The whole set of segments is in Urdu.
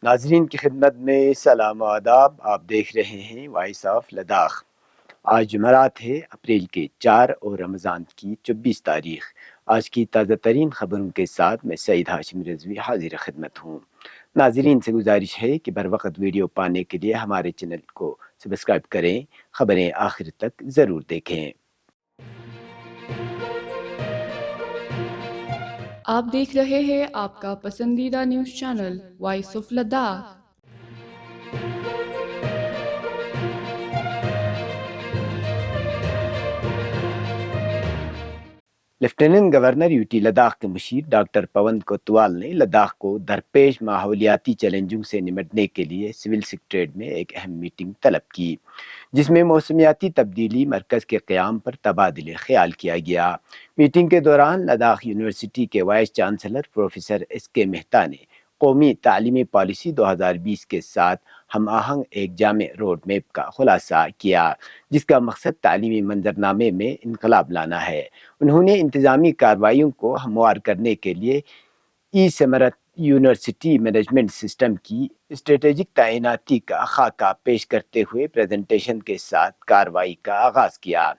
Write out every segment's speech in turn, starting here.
ناظرین کی خدمت میں سلام و آداب. آپ دیکھ رہے ہیں وائس آف لداخ. آج جمعرات ہے، اپریل کے 4 اور رمضان کی 24 تاریخ. آج کی تازہ ترین خبروں کے ساتھ میں سعید ہاشم رضوی حاضر خدمت ہوں. ناظرین سے گزارش ہے کہ بر وقت ویڈیو پانے کے لیے ہمارے چینل کو سبسکرائب کریں، خبریں آخر تک ضرور دیکھیں. آپ دیکھ رہے ہیں آپ کا پسندیدہ news channel voice of Ladakh. Lieutenant governor UT Ladakh کے مشیر ڈاکٹر پون کوتوال نے لداخ کو درپیش ماحولیاتی چیلنجوں سے نمٹنے کے لیے سول سکریٹریٹ میں ایک اہم میٹنگ طلب کی، جس میں موسمیاتی تبدیلی مرکز کے قیام پر تبادلہ خیال کیا گیا. میٹنگ کے دوران لداخ یونیورسٹی کے وائس چانسلر پروفیسر ایس کے مہتا نے قومی تعلیمی پالیسی 2020 کے ساتھ ہم آہنگ ایک جامع روڈ میپ کا خلاصہ کیا، جس کا مقصد تعلیمی منظرنامے میں انقلاب لانا ہے. انہوں نے انتظامی کارروائیوں کو ہموار کرنے کے لیے ای ثمرت یونیورسٹی مینجمنٹ سسٹم کی اسٹریٹجک تعیناتی کا خاکہ پیش کرتے ہوئے پریزنٹیشن کے ساتھ کارروائی کا آغاز کیا.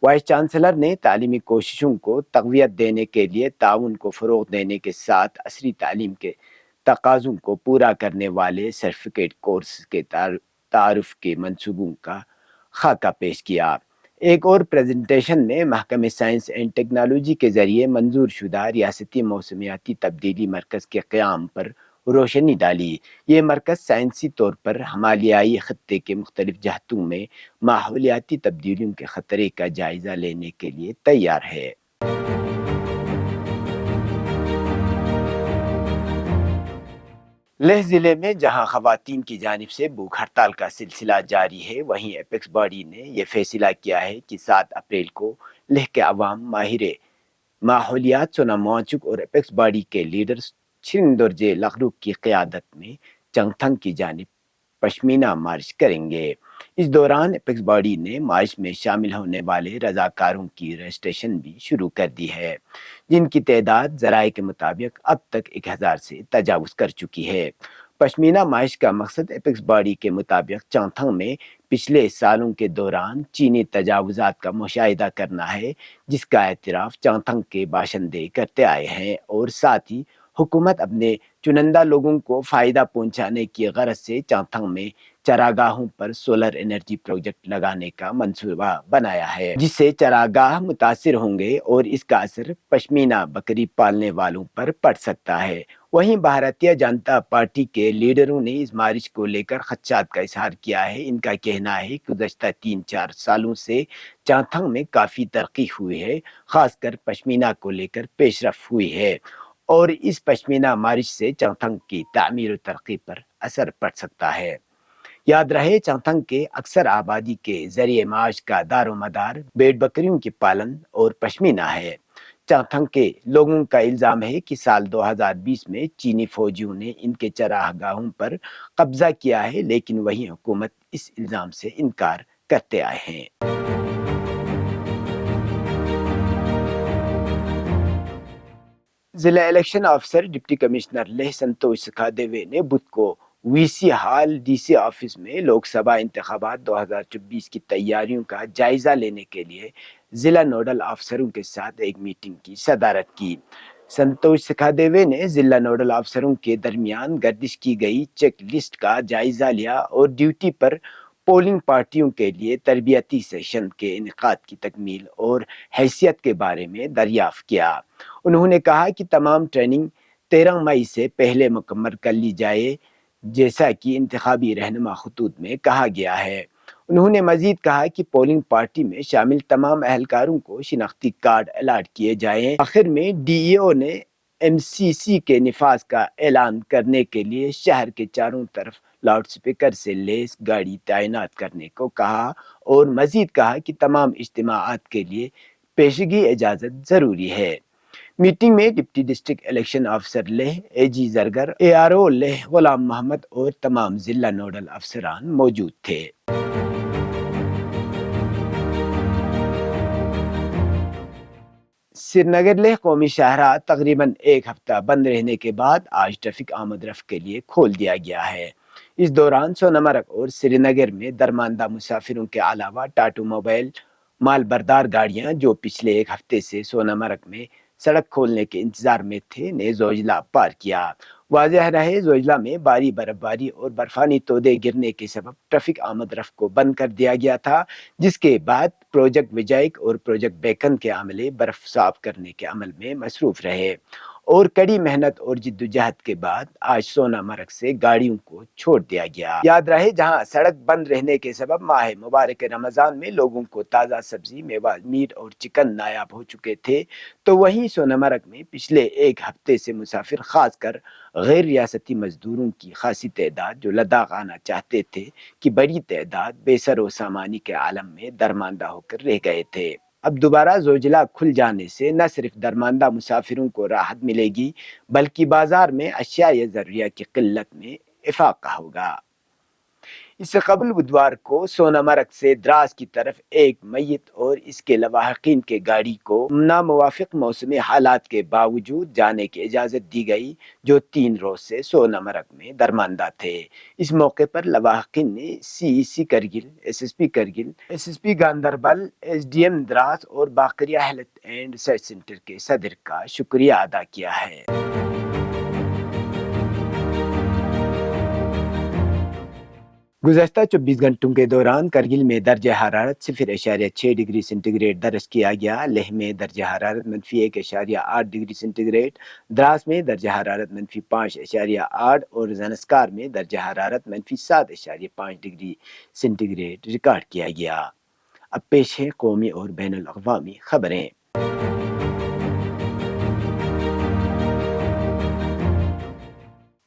وائس چانسلر نے تعلیمی کوششوں کو تقویت دینے کے لیے تعاون کو فروغ دینے کے ساتھ عصری تعلیم کے تقاضوں کو پورا کرنے والے سرٹیفکیٹ کورس کے تعارف کے منصوبوں کا خاکہ پیش کیا. ایک اور پریزنٹیشن میں محکمہ سائنس اینڈ ٹیکنالوجی کے ذریعے منظور شدہ ریاستی موسمیاتی تبدیلی مرکز کے قیام پر روشنی ڈالی. یہ مرکز سائنسی طور پر ہمالیائی خطے کے مختلف جہتوں میں ماحولیاتی تبدیلیوں کے خطرے کا جائزہ لینے کے لیے تیار ہے. لیہ ضلع میں جہاں خواتین کی جانب سے بھوک ہڑتال کا سلسلہ جاری ہے، وہیں ایپیکس باڈی نے یہ فیصلہ کیا ہے کہ 7 اپریل کو لیہ کے عوام ماہر ماحولیات سونم وانگچک اور ایپیکس باڈی کے لیڈر چھرنگدورجے لغروک کی قیادت میں چنگتھنگ کی جانب پشمینہ مارچ کریں گے. اس دوران ایپیکس باڈی نے مارچ میں شامل ہونے والے رضاکاروں کی رجسٹریشن بھی شروع کر دی ہے، جن کی تعداد ذرائع کے مطابق اب تک 1000 سے تجاوز کر چکی ہے. پشمینہ مارچ کا مقصد ایپیکس باڈی کے مطابق چنگتھنگ میں پچھلے سالوں کے دوران چینی تجاوزات کا مشاہدہ کرنا ہے، جس کا اعتراف چنگتھنگ کے باشندے کرتے آئے ہیں، اور ساتھ ہی حکومت اپنے چنندہ لوگوں کو فائدہ پہنچانے کی غرض سے چنگتھنگ میں چراگاہوں پر سولر انرجی پروجیکٹ لگانے کا منصوبہ بنایا ہے، جس سے چراگاہ متاثر ہوں گے اور اس کا اثر پشمینہ بکری پالنے والوں پر پڑ سکتا ہے. وہیں بھارتیہ جنتا پارٹی کے لیڈروں نے اس مارچ کو لے کر خدشات کا اظہار کیا ہے. ان کا کہنا ہے کہ گزشتہ 3-4 سالوں سے چنگتھنگ میں کافی ترقی ہوئی ہے، خاص کر پشمینہ کو لے کر پیش رفت ہوئی ہے، اور اس پشمینہ مارچ سے چنگتھنگ کی تعمیر و ترقی پر اثر پڑ سکتا ہے. یاد رہے، چنگتھنگ کے اکثر آبادی کے ذریعہ معاش کا دار و مدار بھیڑ بکریوں کی پالن اور پشمینہ ہے. چنگتھنگ کے لوگوں کا الزام ہے کہ سال 2020 میں چینی فوجیوں نے ان کے چراہ گاہوں پر قبضہ کیا ہے، لیکن وہیں حکومت اس الزام سے انکار کرتے آئے ہیں. ضلع الیکشن افسر ڈپٹی کمشنر لیہ سنتوش سکھادیوے نے بدھ کو وی سی ہال ڈی سی آفس میں لوک سبھا انتخابات 2024 کی تیاریوں کا جائزہ لینے کے لیے ضلع نوڈل افسروں کے ساتھ ایک میٹنگ کی صدارت کی. سنتوش سکھادیوے نے ضلع نوڈل افسروں کے درمیان گردش کی گئی چیک لسٹ کا جائزہ لیا اور ڈیوٹی پر پولنگ پارٹیوں کے لیے تربیتی سیشن کے انعقاد کی تکمیل اور حیثیت کے بارے میں دریافت کیا. انہوں نے کہا کہ تمام ٹریننگ 13 مئی سے پہلے مکمل کر لی جائے، جیسا کہ انتخابی رہنما خطوط میں کہا گیا ہے. انہوں نے مزید کہا کہ پولنگ پارٹی میں شامل تمام اہلکاروں کو شناختی کارڈ الاٹ کیے جائیں. آخر میں ڈی ای او نے ایم سی سی کے نفاذ کا اعلان کرنے کے لیے شہر کے چاروں طرف لاؤڈ سپیکر سے لیس گاڑی تعینات کرنے کو کہا، اور مزید کہا کہ تمام اجتماعات کے لیے پیشگی اجازت ضروری ہے. میٹنگ میں ڈپٹی ڈسٹرکٹ الیکشن افسر لیہ اے جی زرگر، اے آر او لیہ غلام محمد اور تمام ضلع نوڈل افسران موجود تھے. سری نگر لیہ قومی شاہراہ تقریباً ایک ہفتہ بند رہنے کے بعد آج ٹریفک آمد رفت کے لیے کھول دیا گیا ہے۔ اس دوران سونامرگ اور سری نگر میں درماندہ مسافروں کے علاوہ ٹاٹو موبائل مال بردار گاڑیاں جو پچھلے ایک ہفتے سے سونامرگ میں سڑک کھولنے کے انتظار میں تھے نے زوجلا پار کیا۔ واضح رہے زوجلا میں بھاری برف باری اور برفانی تودے گرنے کے سبب ٹریفک آمد رفت کو بند کر دیا گیا تھا، جس کے بعد پروجیکٹ وجائک اور پروجیکٹ بیکن کے عملے برف صاف کرنے کے عمل میں مصروف رہے اور کڑی محنت اور جدوجہد کے بعد آج سونامرگ سے گاڑیوں کو چھوڑ دیا گیا۔ یاد رہے جہاں سڑک بند رہنے کے سبب ماہ مبارک رمضان میں لوگوں کو تازہ سبزی، میوہ، میٹ اور چکن نایاب ہو چکے تھے، تو وہیں سونامرگ میں پچھلے ایک ہفتے سے مسافر خاص کر غیر ریاستی مزدوروں کی خاصی تعداد جو لداخ آنا چاہتے تھے کہ بڑی تعداد بے سر و سامانی کے عالم میں درماندہ ہو کر رہ گئے تھے۔ اب دوبارہ زوجلا کھل جانے سے نہ صرف درماندہ مسافروں کو راحت ملے گی بلکہ بازار میں اشیاء ضروریہ کی قلت میں افاقہ ہوگا۔ اس سے قبل بدوار کو سونامرگ سے دراس کی طرف ایک میت اور اس کے لواحقین کے گاڑی کو ناموافق موسمی حالات کے باوجود جانے کی اجازت دی گئی، جو 3 روز سے سونامرگ میں درماندہ تھے۔ اس موقع پر لواحقین نے CEC Kargil, SSP Kargil, SSP Ganderbal, SDM دراس اور باقریہ ہیلتھ اینڈ ریسرچ سینٹر کے صدر کا شکریہ ادا کیا ہے۔ گزشتہ 24 گھنٹوں کے دوران کرگل میں درجہ حرارت 0.6 ڈگری سینٹی گریڈ درج کیا گیا، لیہ میں درجہ حرارت -1.8 ڈگری سینٹی گریڈ، دراس میں درجہ حرارت -5.8 اور زنسکار میں درجہ حرارت -7.5 ڈگری سینٹی گریڈ ریکارڈ کیا گیا۔ اب پیش ہے قومی اور بین الاقوامی خبریں۔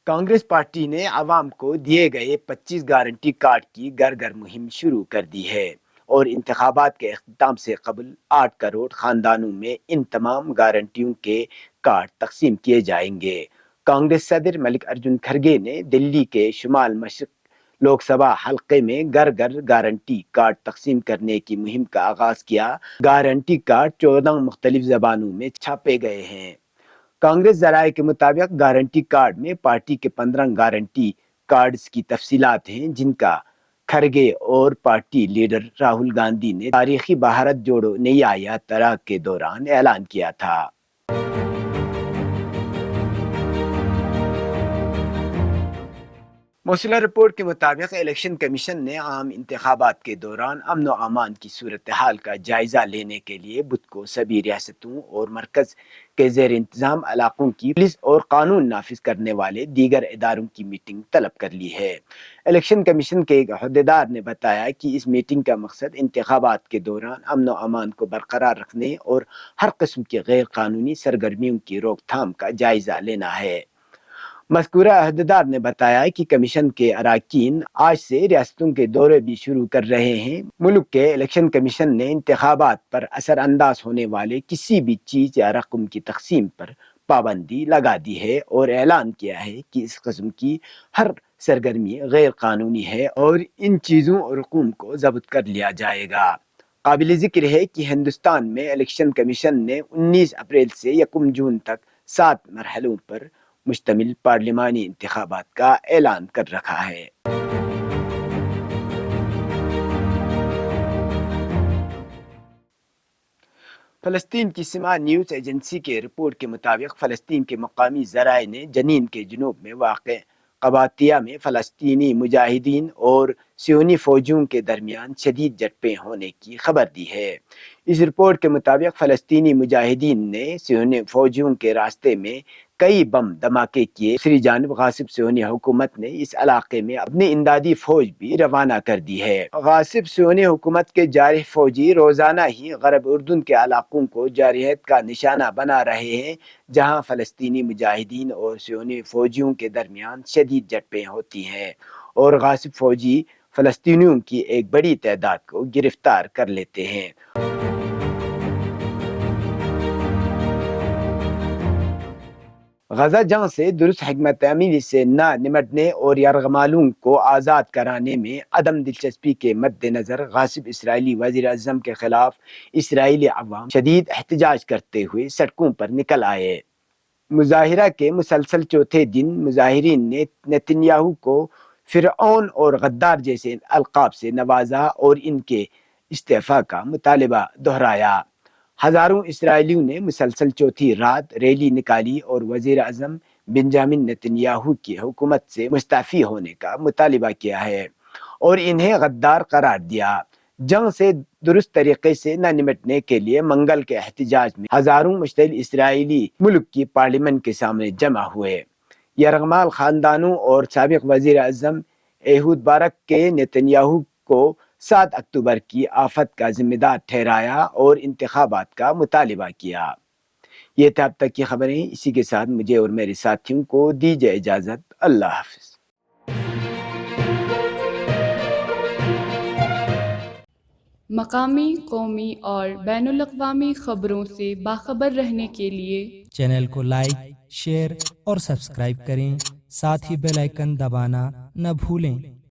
کانگریس پارٹی نے عوام کو دیے گئے 25 گارنٹی کارڈ کی گھر گھر مہم شروع کر دی ہے اور انتخابات کے اختتام سے قبل 8 کروڑ خاندانوں میں ان تمام گارنٹیوں کے کارڈ تقسیم کیے جائیں گے۔ کانگریس صدر ملک ارجن کھرگے نے دلی کے شمال مشرق لوک سبھا حلقے میں گھر گھر گارنٹی کارڈ تقسیم کرنے کی مہم کا آغاز کیا۔ گارنٹی کارڈ 14 مختلف زبانوں میں چھاپے گئے ہیں۔ کانگریس ذرائع کے مطابق گارنٹی کارڈ میں پارٹی کے 15 گارنٹی کارڈز کی تفصیلات ہیں، جن کا کھرگے اور پارٹی لیڈر راہل گاندھی نے تاریخی بھارت جوڑو نیا یاترا کے دوران اعلان کیا تھا۔ موصولہ رپورٹ کے مطابق الیکشن کمیشن نے عام انتخابات کے دوران امن و امان کی صورتحال کا جائزہ لینے کے لیے بدھ کو سبھی ریاستوں اور مرکز کے زیر انتظام علاقوں کی پولیس اور قانون نافذ کرنے والے دیگر اداروں کی میٹنگ طلب کر لی ہے۔ الیکشن کمیشن کے ایک عہدیدار نے بتایا کہ اس میٹنگ کا مقصد انتخابات کے دوران امن و امان کو برقرار رکھنے اور ہر قسم کی غیر قانونی سرگرمیوں کی روک تھام کا جائزہ لینا ہے۔ مذکورہ عہدیدار نے بتایا کہ کمیشن کے اراکین آج سے ریاستوں کے دورے بھی شروع کر رہے ہیں۔ ملک کے الیکشن کمیشن نے انتخابات پر اثر انداز ہونے والے کسی بھی چیز یا رقم کی تقسیم پر پابندی لگا دی ہے اور اعلان کیا ہے کہ اس قسم کی ہر سرگرمی غیر قانونی ہے اور ان چیزوں اور رقوم کو ضبط کر لیا جائے گا۔ قابل ذکر ہے کہ ہندوستان میں الیکشن کمیشن نے 19 اپریل سے 1 جون تک 7 مرحلوں پر مشتمل پارلیمانی انتخابات کا اعلان کر رکھا ہے۔ فلسطین کی سما نیوز ایجنسی کے رپورٹ کے مطابق فلسطین کے مقامی ذرائع نے جنین کے جنوب میں واقع قباطیہ میں فلسطینی مجاہدین اور صہیونی فوجیوں کے درمیان شدید جھڑپیں ہونے کی خبر دی ہے۔ اس رپورٹ کے مطابق فلسطینی مجاہدین نے صہیونی فوجیوں کے راستے میں کئی بم دھماکے کیے۔ دوسری جانب غاصب صہیونی حکومت نے اس علاقے میں اپنی امدادی فوج بھی روانہ کر دی ہے۔ غاصب صہیونی حکومت کے جارح فوجی روزانہ ہی غرب اردن کے علاقوں کو جارحیت کا نشانہ بنا رہے ہیں، جہاں فلسطینی مجاہدین اور صہیونی فوجیوں کے درمیان شدید جھڑپیں ہوتی ہیں اور غاصب فوجی فلسطینیوں کی ایک بڑی تعداد کو گرفتار کر لیتے ہیں۔ غزہ جنگ سے درست حکمت عملی سے نہ نمٹنے اور یرغمالوں کو آزاد کرانے میں عدم دلچسپی کے مد نظر غاصب اسرائیلی وزیر اعظم کے خلاف اسرائیلی عوام شدید احتجاج کرتے ہوئے سڑکوں پر نکل آئے۔ مظاہرہ کے مسلسل چوتھے دن مظاہرین نے نتنیاہو کو فرعون اور غدار جیسے القاب سے نوازا اور ان کے استعفیٰ کا مطالبہ دہرایا۔ ہزاروں اسرائیلیوں نے مسلسل چوتھی رات ریلی نکالی اور وزیر اعظم بنجامن نتنیاہو کی حکومت سے مستعفی ہونے کا مطالبہ کیا ہے اور انہیں غدار قرار دیا۔ جنگ سے درست طریقے سے نہ نمٹنے کے لیے منگل کے احتجاج میں ہزاروں مشتعل اسرائیلی ملک کی پارلیمنٹ کے سامنے جمع ہوئے۔ یرغمال خاندانوں اور سابق وزیر اعظم ایہود بارک کے نتنیاہو کو 7 اکتوبر کی آفت کا ذمہ دار ٹھہرایا اور انتخابات کا مطالبہ کیا۔ یہ تھا اب تک کی خبریں۔ اسی کے ساتھ مجھے اور میرے ساتھیوں کو دیجیے اجازت۔ اللہ حافظ۔ مقامی، قومی اور بین الاقوامی خبروں سے باخبر رہنے کے لیے چینل کو لائک، شیئر اور سبسکرائب کریں، ساتھ ہی بیل آئیکن دبانا نہ بھولیں۔